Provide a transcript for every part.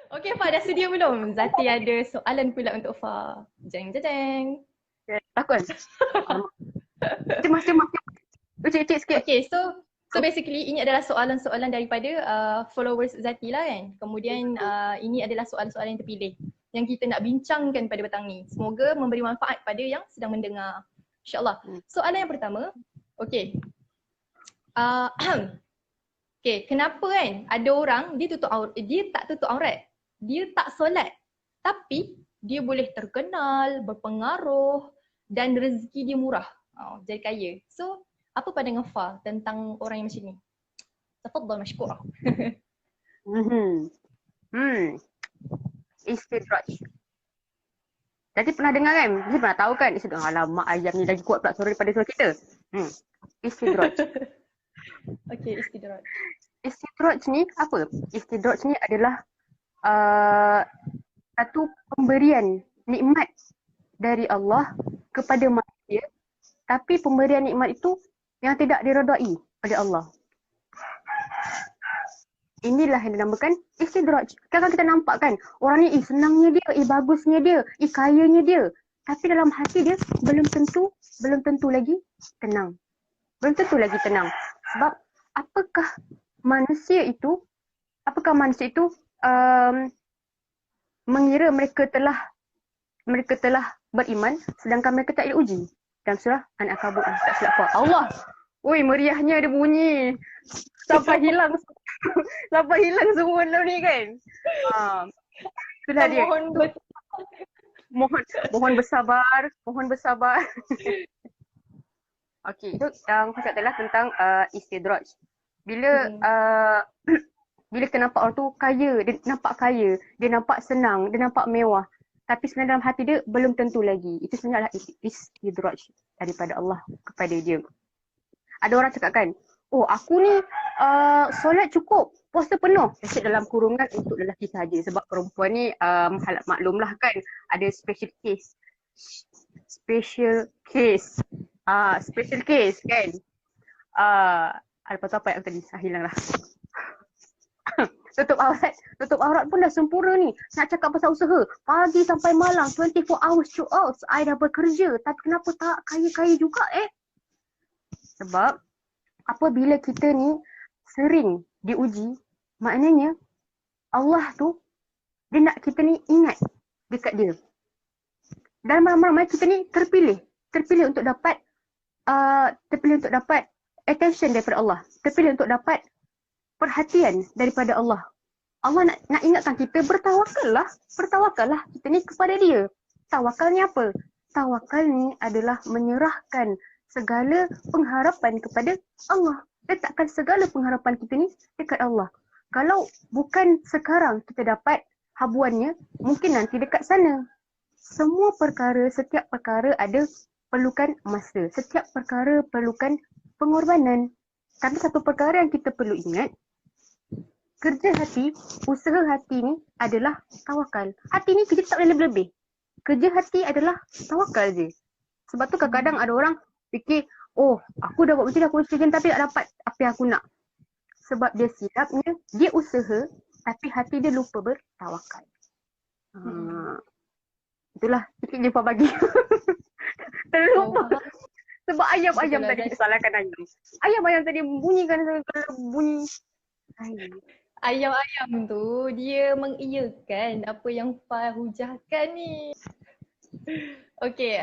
Okey Fa, dah sedia belum? Zati ada soalan pula untuk Fa. Jeng jeng jeng. Takut kan? Alamak. Cemas. Ucik sikit. Okey, so basically ini adalah soalan-soalan daripada followers Zati lah kan. Kemudian ini adalah soalan-soalan yang terpilih yang kita nak bincangkan pada petang ni. Semoga memberi manfaat pada yang sedang mendengar. InsyaAllah. Soalan yang pertama, okey. Uh, okey, kenapa kan ada orang dia tak tutup aurat. Dia tak solat. Tapi dia boleh terkenal, berpengaruh dan rezeki dia murah. Jadi kaya. So, apa pandangan Fa tentang orang yang macam ni? Tafadhal mashkurah. Hmm. Istidraj. Jadi pernah dengar kan? Mesti pernah tahu kan? Istidraj. Alamak, ayam ni lagi kuat pula suara daripada suara kita. Istidraj. Okey, istidraj. Istidraj ni apa? Istidraj ni adalah satu pemberian nikmat dari Allah kepada manusia, tapi pemberian nikmat itu yang tidak diredai oleh Allah. Inilah yang dinamakan istidraj. Kadang kita nampak kan, orang ni senangnya dia, bagusnya dia, kayanya dia. Tapi dalam hati dia belum tentu lagi tenang. Belum tentu lagi tenang. Sebab apakah manusia itu mengira mereka telah beriman sedangkan mereka tak diuji. Dalam surah An-Ankabut, tak silap apa. Allah. Oi, meriahnya ada bunyi. Sampai hilang semua dalam ni kan. Itulah dia. Mohon bersabar. Okey, itu yang saya adalah tentang istidraj. Bila bila kita nampak orang tu kaya, dia nampak senang, dia nampak mewah. Tapi sebenarnya dalam hati dia belum tentu lagi. Itu sebenarnya adalah istidraj daripada Allah kepada dia. Ada orang cakap kan, oh aku ni solat cukup, puasa penuh. Asyik dalam kurungan untuk lelaki sahaja. Sebab perempuan ni maklumlah kan, ada special case. Special case kan. Lepas tu apa yang tadi? Hilang lah. Tutup aurat pun dah sempurna ni. Nak cakap pasal usaha, pagi sampai malam 24 hours throughout. I dah bekerja, tapi kenapa tak kaya-kaya juga Sebab apabila kita ni sering diuji, maknanya Allah tu dia nak kita ni ingat dekat dia. Dalam ramai-ramai kita ni terpilih untuk dapat attention daripada Allah, terpilih untuk dapat perhatian daripada Allah. Allah nak ingatkan kita, bertawakallah kita ni kepada dia. Tawakal ni apa? Tawakal ni adalah menyerahkan segala pengharapan kepada Allah. Letakkan segala pengharapan kita ni dekat Allah. Kalau bukan sekarang kita dapat habuannya, mungkin nanti dekat sana. Setiap perkara ada perlukan masa. Setiap perkara perlukan pengorbanan. Tapi satu perkara yang kita perlu ingat, kerja hati, usaha hati ni adalah tawakal. Hati ni kita tak boleh lebih-lebih. Kerja hati adalah tawakal je. Sebab tu kadang-kadang ada orang fikir, oh aku dah buat macam ni, aku usahakan tapi tak dapat apa yang aku nak. Sebab dia silapnya, dia usaha tapi hati dia lupa bertawakal. Itulah sikit je bagi. Terlupa. Sebab ayam tadi kita salahkan ayam. Ayam tadi bunyikan bunyi. Ayam-ayam tu dia mengiyakan apa yang Fa hujahkan ni. Okey,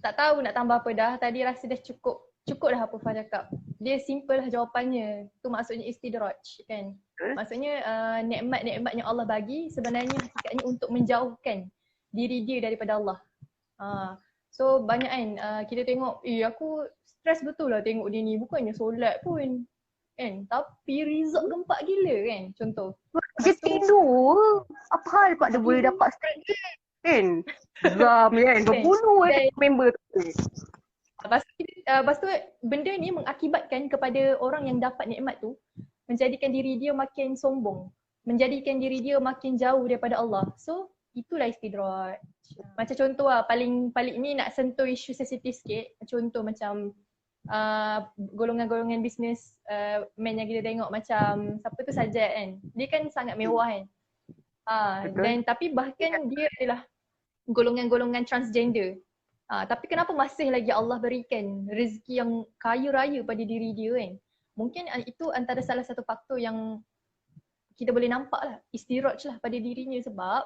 tak tahu nak tambah apa dah. Tadi rasa dah cukup dah apa Fa cakap. Dia simple lah jawapannya. Tu maksudnya istidraj kan. Maksudnya nikmat-nikmat yang Allah bagi sebenarnya hakikatnya untuk menjauhkan diri dia daripada Allah. So banyak kan kita tengok, aku stres betul lah tengok dia ni. Bukannya solat pun. Kan? Tapi result gempak gila kan contoh. Dia tidur. Apa hal Pak dia boleh dapat straight kan? Geram kan? Berbunuh member tu. Lepas tu benda ni mengakibatkan kepada orang yang dapat nikmat tu menjadikan diri dia makin sombong. Menjadikan diri dia makin jauh daripada Allah. So itulah istidraj. Macam contoh lah, paling ni nak sentuh isu sensitif sikit. Contoh macam golongan-golongan bisnes man yang kita tengok macam siapa tu Sajat kan. Dia kan sangat mewah kan. Dan tapi bahkan dia adalah golongan-golongan transgender. Tapi kenapa masih lagi Allah berikan rezeki yang kaya raya pada diri dia kan? Mungkin itu antara salah satu faktor yang kita boleh nampak lah, istiraj lah pada dirinya sebab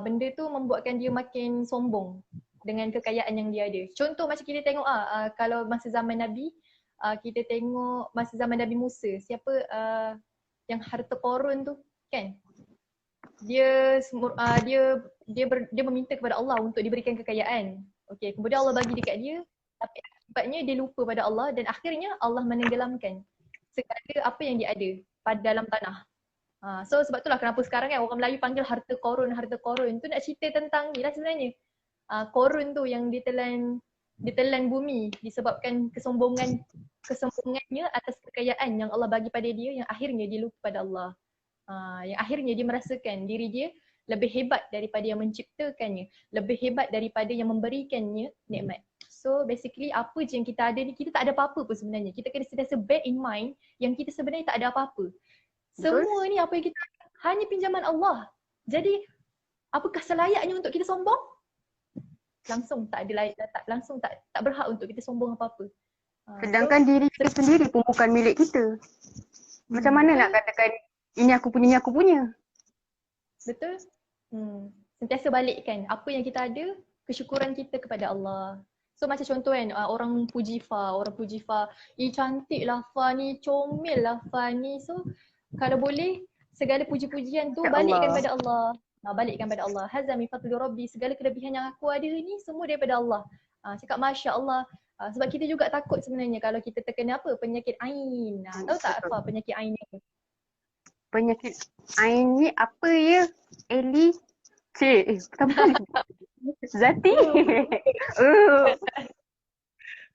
benda tu membuatkan dia makin sombong dengan kekayaan yang dia ada. Contoh macam kita tengok kalau masa zaman Nabi, kita tengok masa zaman Nabi Musa, siapa yang harta korun tu kan? Dia meminta kepada Allah untuk diberikan kekayaan. Okey, kemudian Allah bagi dekat dia, tapi akibatnya dia lupa pada Allah dan akhirnya Allah menenggelamkan segala apa yang dia ada pada dalam tanah. So sebab itulah kenapa sekarang kan orang Melayu panggil harta korun. Tu nak cerita tentang ni lah sebenarnya. Korun tu yang ditelan bumi disebabkan kesombongannya atas kekayaan yang Allah bagi pada dia yang akhirnya dia lupa pada Allah. Yang akhirnya dia merasakan diri dia lebih hebat daripada yang menciptakannya, lebih hebat daripada yang memberikannya nikmat. So basically apa je yang kita ada ni, kita tak ada apa-apa pun sebenarnya. Kita kena sentiasa bear in mind yang kita sebenarnya tak ada apa-apa. Semua ni apa yang kita ada hanya pinjaman Allah. Jadi apakah selayaknya untuk kita sombong? Langsung tak ada tak berhak untuk kita sombong apa-apa. Sedangkan diri kita sendiri pun bukan milik kita. Macam mana nak katakan ini aku punya. Betul? Sentiasa balikkan apa yang kita ada, kesyukuran kita kepada Allah. So macam contoh kan, orang puji Fa, cantik lah Fa ni, comel lah Fa ni. So kalau boleh segala puji-pujian tu balikkan pada Allah. Balikkan pada Allah. Hadza min fadli rabbi, segala kelebihan yang aku ada ni semua daripada Allah. Cakap Masya Allah. Sebab kita juga takut sebenarnya kalau kita terkena apa? Penyakit ain. Tahu tak apa penyakit ain ni? Penyakit ain ni apa ya? Eli Zati.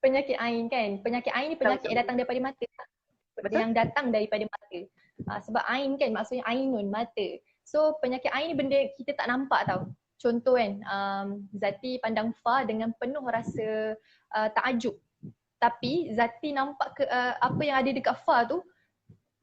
Penyakit ain kan? Penyakit ain ni penyakit yang datang daripada mata. Yang datang daripada mata. Sebab ain kan maksudnya ainun, mata. So penyakit ain ni benda kita tak nampak tau. Contoh kan, Zati pandang Fa dengan penuh rasa takjub. Tapi Zati nampak apa yang ada dekat Fa tu,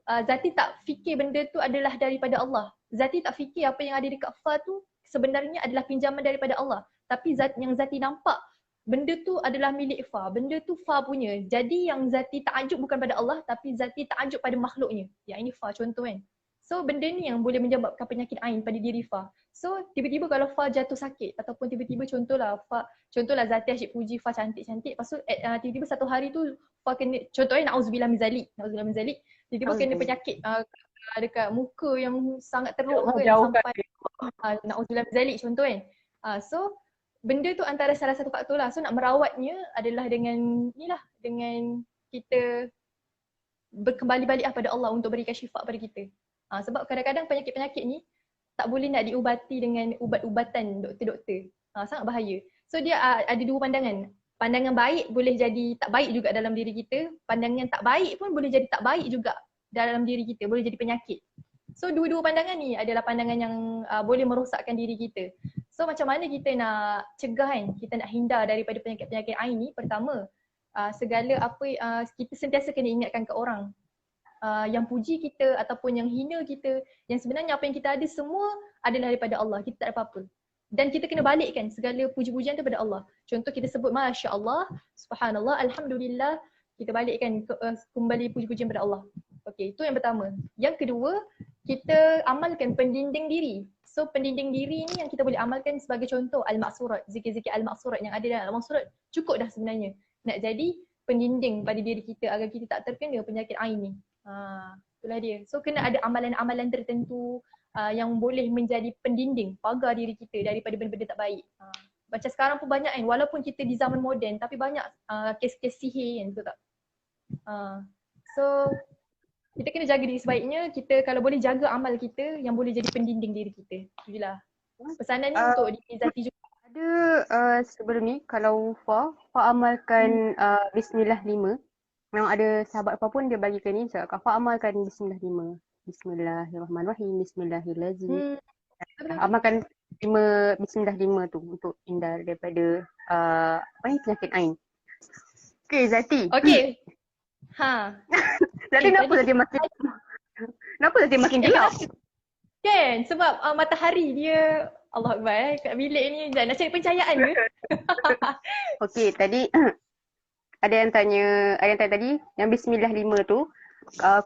Zati tak fikir benda tu adalah daripada Allah. Zati tak fikir apa yang ada dekat Fa tu sebenarnya adalah pinjaman daripada Allah. Tapi yang Zati nampak, benda tu adalah milik Fa. Benda tu Fa punya. Jadi yang Zati takjub bukan pada Allah, tapi Zati takjub pada makhluknya. Yang ini Fa contoh kan. So benda ni yang boleh menyebabkan penyakit ain pada diri Fa. So tiba-tiba kalau Fa jatuh sakit ataupun tiba-tiba contohlah Zati asyik puji Fa cantik-cantik. Lepas tu tiba-tiba satu hari tu Fa kena, contohnya na'udzubillah min zalik. Tiba-tiba kena penyakit dekat muka yang sangat teruk kan, sampai na'udzubillah min zalik contoh kan. So benda tu antara salah satu faktor lah. So nak merawatnya adalah dengan kita berkembali balik pada Allah untuk berikan syifa pada kita. Sebab kadang-kadang penyakit-penyakit ni tak boleh nak diubati dengan ubat-ubatan doktor-doktor. Sangat bahaya. So dia ada dua pandangan. Pandangan baik boleh jadi tak baik juga dalam diri kita. Pandangan tak baik pun boleh jadi tak baik juga dalam diri kita. Boleh jadi penyakit. So dua-dua pandangan ni adalah pandangan yang boleh merosakkan diri kita. So macam mana kita nak cegah kan? Kita nak hindar daripada penyakit-penyakit ain ni. Pertama, segala apa kita sentiasa kena ingatkan ke orang yang puji kita ataupun yang hina kita, yang sebenarnya apa yang kita ada semua adalah daripada Allah. Kita tak ada apa-apa. Dan kita kena balikkan segala puji-pujian tu pada Allah. Contoh kita sebut Masya Allah, Subhanallah, Alhamdulillah. Kita balikkan kembali puji-pujian pada Allah. Okey, itu yang pertama. Yang kedua, kita amalkan pendinding diri. So pendinding diri ni yang kita boleh amalkan sebagai contoh Al-Maqsurat, zikir-zikir Al-Maqsurat yang ada dalam Al-Maqsurat cukup dah sebenarnya nak jadi pendinding pada diri kita agar kita tak terkena penyakit ain ni. Itulah dia. So kena ada amalan-amalan tertentu yang boleh menjadi pendinding, pagar diri kita daripada benda-benda tak baik. Macam sekarang pun banyak kan, walaupun kita di zaman moden tapi banyak kes-kes sihir kan, betul tak? So kita kena jaga diri sebaiknya, kita kalau boleh jaga amal kita yang boleh jadi pendinding diri kita. Itulah pesanan ni untuk diri Zati juga. Ada sebelum ni kalau Fa amalkan Bismillah 5. Memang ada sahabat apa pun dia bagikan ni, cakap Fa amalkan Bismillah 5. Bismillahirrahmanirrahim, Bismillahirrahmanirrahim. Amalkan 5 Bismillah 5 tu untuk hindar daripada penyakit ain. Okay Zati. Okay. Zati kenapa Zati makin gelap? Kan? Sebab matahari dia Allah Akbar kat bilik ni nak cari pencahayaan ke? Okey, tadi ada yang tanya tadi yang bismillah 5 tu,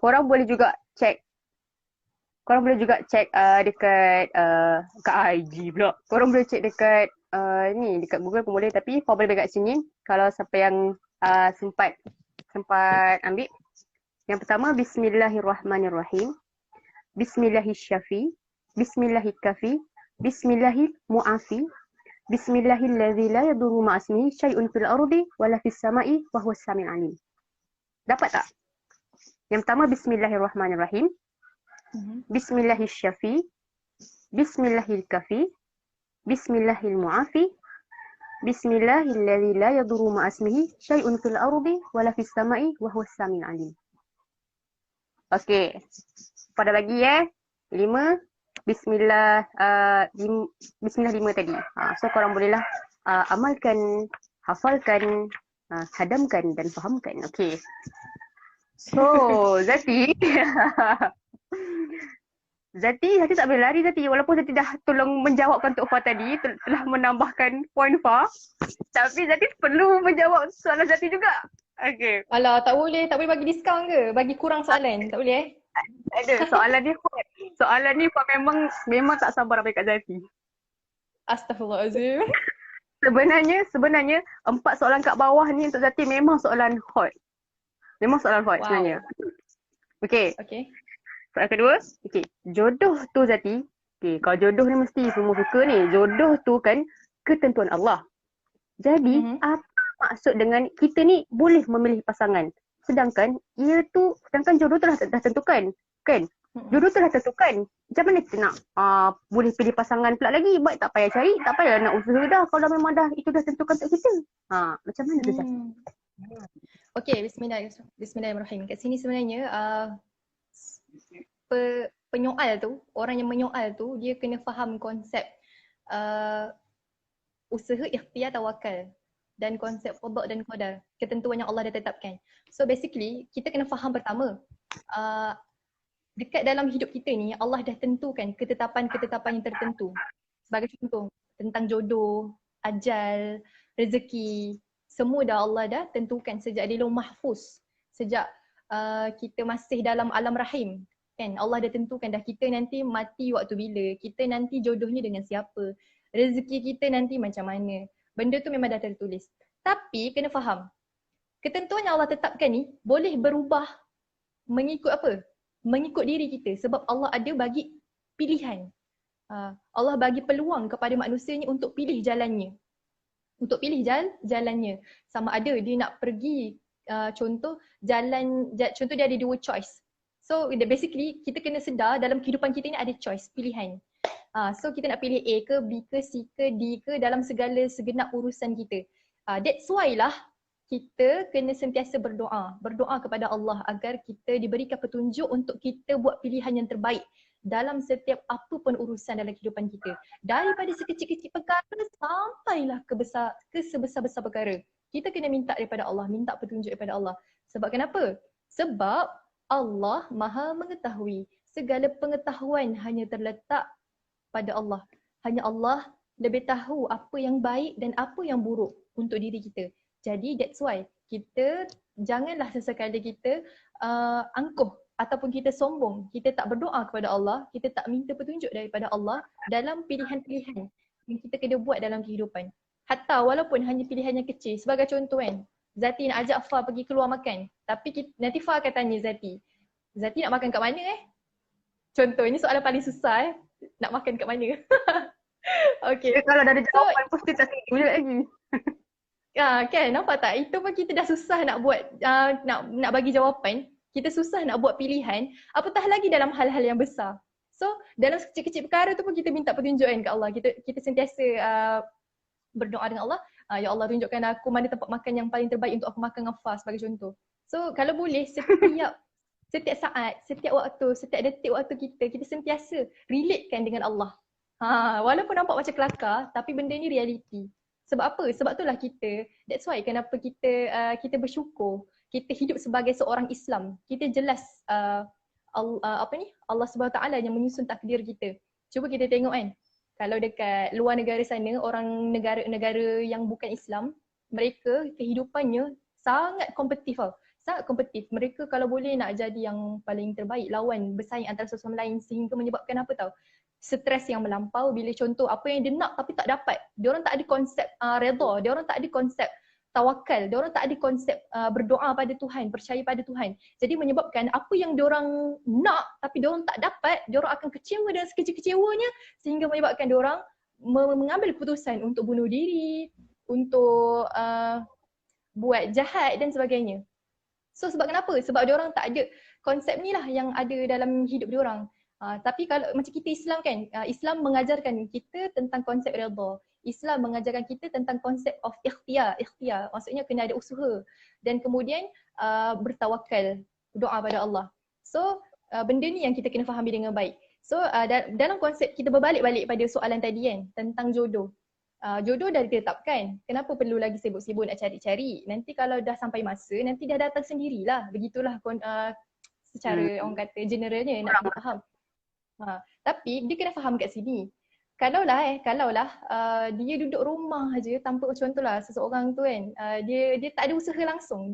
korang boleh juga check. Korang boleh juga check dekat kat IG pula. Korang boleh check dekat ni dekat Google pun boleh, tapi kau boleh dekat sini kalau siapa yang sempat ambil. Yang pertama bismillahirrahmanirrahim. Bismillahirrahmanirrahim. Bismillahirrahmanirrahim. Bismillahirrahmanirrahim. Bismillahilladzi la yadurru ma'asmihi syai'un fil ardi wala fis sama'i wa huwas samiul alim. Dapat tak? Yang pertama bismillahirrahmanirrahim. Bismillahirrahmanirrahim. Bismillahirrahmanirrahim. Bismillahirrahmanirrahim. Bismillahilladzi la yadurru ma'asmihi syai'un fil ardi wala fis sama'i wa huwas samiul alim. Okey. Pada lagi 5 Bismillah Bismillah 5 tadi. So korang bolehlah amalkan, hafalkan, hadamkan dan fahamkan. Okey. So Zati Zati tak boleh lari Zati. Walaupun Zati dah tolong menjawabkan Tok Fah tadi, telah menambahkan poin Fah. Tapi Zati perlu menjawab soalan Zati juga. Okey. Alah, tak boleh bagi diskaun ke? Bagi kurang soalan. Tak boleh Ada soalan ni hot. Soalan ni Fah memang tak sabar sampai kat Zati. Astaghfirullahalazim. Sebenarnya 4 soalan kat bawah ni untuk Zati memang soalan hot. Memang soalan hot sebenarnya. Okey. Soalan kedua, okey. Jodoh tu Zati. Okey, kalau jodoh ni mesti semua suka ni. Jodoh tu kan ketentuan Allah. Jadi, apa maksud dengan kita ni boleh memilih pasangan? Sedangkan jodoh tu dah tentukan, kan? Jodoh tu dah tentukan. Macam mana kita nak boleh pilih pasangan pula lagi? Baik tak payah cari, tak payah nak usaha dah kalau memang itu dah tentukan untuk kita. Macam mana tu Zati? Okey, bismillahirrahmanirrahim. Kat sini sebenarnya penyoal tu, orang yang menyoal tu dia kena faham konsep usaha, ikhtiar, tawakal dan konsep qada dan qadar, ketentuan yang Allah dah tetapkan. So basically kita kena faham pertama, dekat dalam hidup kita ni Allah dah tentukan ketetapan-ketetapan yang tertentu. Sebagai contoh, tentang jodoh, ajal, rezeki, semua dah Allah dah tentukan sejak di Lauh Mahfuz. Sejak kita masih dalam alam rahim, kan? Allah dah tentukan dah kita nanti mati waktu bila, kita nanti jodohnya dengan siapa, rezeki kita nanti macam mana. Benda tu memang dah tertulis. Tapi kena faham, ketentuan yang Allah tetapkan ni boleh berubah mengikut apa? Mengikut diri kita, sebab Allah ada bagi pilihan. Allah bagi peluang kepada manusia ni untuk pilih jalannya. Jalannya. Sama ada dia nak pergi contoh dia ada 2 choice. So basically kita kena sedar dalam kehidupan kita ni ada choice, pilihan. So kita nak pilih A ke, B ke, C ke, D ke dalam segala segenap urusan kita. That's why lah kita kena sentiasa berdoa kepada Allah agar kita diberikan petunjuk untuk kita buat pilihan yang terbaik dalam setiap apa pun urusan dalam kehidupan kita. Daripada sekecil-kecil perkara sampailah ke sebesar-besar perkara. Kita kena minta daripada Allah, minta petunjuk daripada Allah. Sebab kenapa? Sebab Allah Maha mengetahui. Segala pengetahuan hanya terletak pada Allah. Hanya Allah lebih tahu apa yang baik dan apa yang buruk untuk diri kita. Jadi that's why kita janganlah sesekali kita angkuh ataupun kita sombong. Kita tak berdoa kepada Allah, kita tak minta petunjuk daripada Allah dalam pilihan-pilihan yang kita kena buat dalam kehidupan. Hatta walaupun hanya pilihan yang kecil. Sebagai contoh kan, Zati nak ajak Fah pergi keluar makan. Tapi nanti Fah akan tanya Zati nak makan kat mana Contoh, ini soalan paling susah nak makan kat mana? Okay. Kalau dah ada jawapan pasti tak setuju lagi. Kan, nampak tak? Itu pun kita dah susah nak buat, nak bagi jawapan. Kita susah nak buat pilihan, apatah lagi dalam hal-hal yang besar. So, dalam kecil-kecil perkara tu pun kita minta petunjukan kat Allah. Kita sentiasa berdoa dengan Allah. Ya Allah, tunjukkan aku mana tempat makan yang paling terbaik untuk aku makan dengan Fah sebagai contoh. So, kalau boleh setiap saat, setiap waktu, setiap detik waktu kita sentiasa relatekan dengan Allah. Walaupun nampak macam kelakar, tapi benda ni realiti. Sebab apa? Sebab itulah that's why kenapa kita bersyukur. Kita hidup sebagai seorang Islam. Kita jelas Allah Subhanahu Taala yang menyusun takdir kita. Cuba kita tengok kan, kalau dekat luar negara sana, orang negara-negara yang bukan Islam, mereka kehidupannya sangat kompetitif tau. Sangat kompetitif. Mereka kalau boleh nak jadi yang paling terbaik, lawan bersaing antara satu sama lain, sehingga menyebabkan apa tau? Stres yang melampau bila contoh apa yang dia nak tapi tak dapat. Diorang tak ada konsep redha, diorang tak ada konsep tawakal, diorang tak ada konsep berdoa pada Tuhan, percaya pada Tuhan. Jadi menyebabkan apa yang diorang nak tapi diorang tak dapat, diorang akan kecewa dan sekecil-kecewanya, sehingga menyebabkan diorang mengambil keputusan untuk bunuh diri, untuk buat jahat dan sebagainya. So sebab kenapa? Sebab diorang tak ada konsep ni lah yang ada dalam hidup diorang. Tapi kalau macam kita Islam kan, Islam mengajarkan kita tentang konsep redha. Islam mengajarkan kita tentang konsep of ikhtiar. Maksudnya kena ada usaha dan kemudian bertawakal, doa pada Allah. So benda ni yang kita kena fahami dengan baik. So dalam konsep kita berbalik-balik pada soalan tadi kan tentang jodoh. Jodoh dah ditetapkan. Kenapa perlu lagi sibuk-sibuk nak cari-cari? Nanti kalau dah sampai masa, nanti dah datang sendirilah. Begitulah secara orang kata generalnya nak kita faham. Tapi dia kena faham kat sini. Kalaulah dia duduk rumah aja tanpa, contohlah seseorang tu kan, dia tak ada usaha langsung,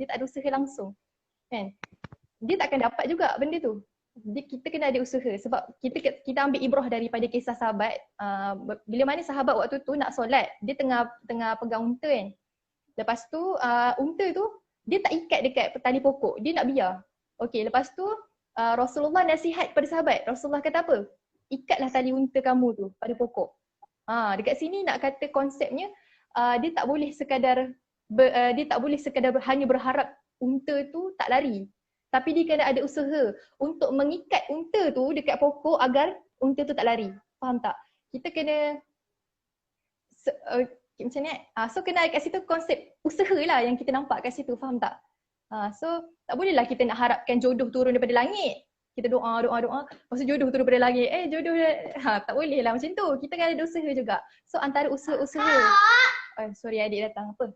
kan? Dia tak akan dapat juga benda tu. Kita kena ada usaha sebab kita ambil ibrah daripada kisah sahabat. Bila mana sahabat waktu tu nak solat, dia tengah pegang unta kan. Lepas tu unta tu dia tak ikat dekat tali pokok, dia nak biar. Okey, lepas tu Rasulullah nasihat pada sahabat. Rasulullah kata apa? Ikatlah tali unta kamu tu pada pokok. Dekat sini nak kata konsepnya dia tak boleh sekadar hanya berharap unta tu tak lari. Tapi dia kena ada usaha untuk mengikat unta tu dekat pokok agar unta tu tak lari. Faham tak? Kita kena macam ni. So kena kat situ konsep usaha lah yang kita nampak kat situ. Faham tak? So tak bolehlah kita nak harapkan jodoh turun daripada langit. Kita doa. Lepas tu jodoh turun daripada langit. Jodoh tak boleh lah macam tu. Kita kena ada usaha juga. So antara usaha-usaha. Sorry adik datang. Apa?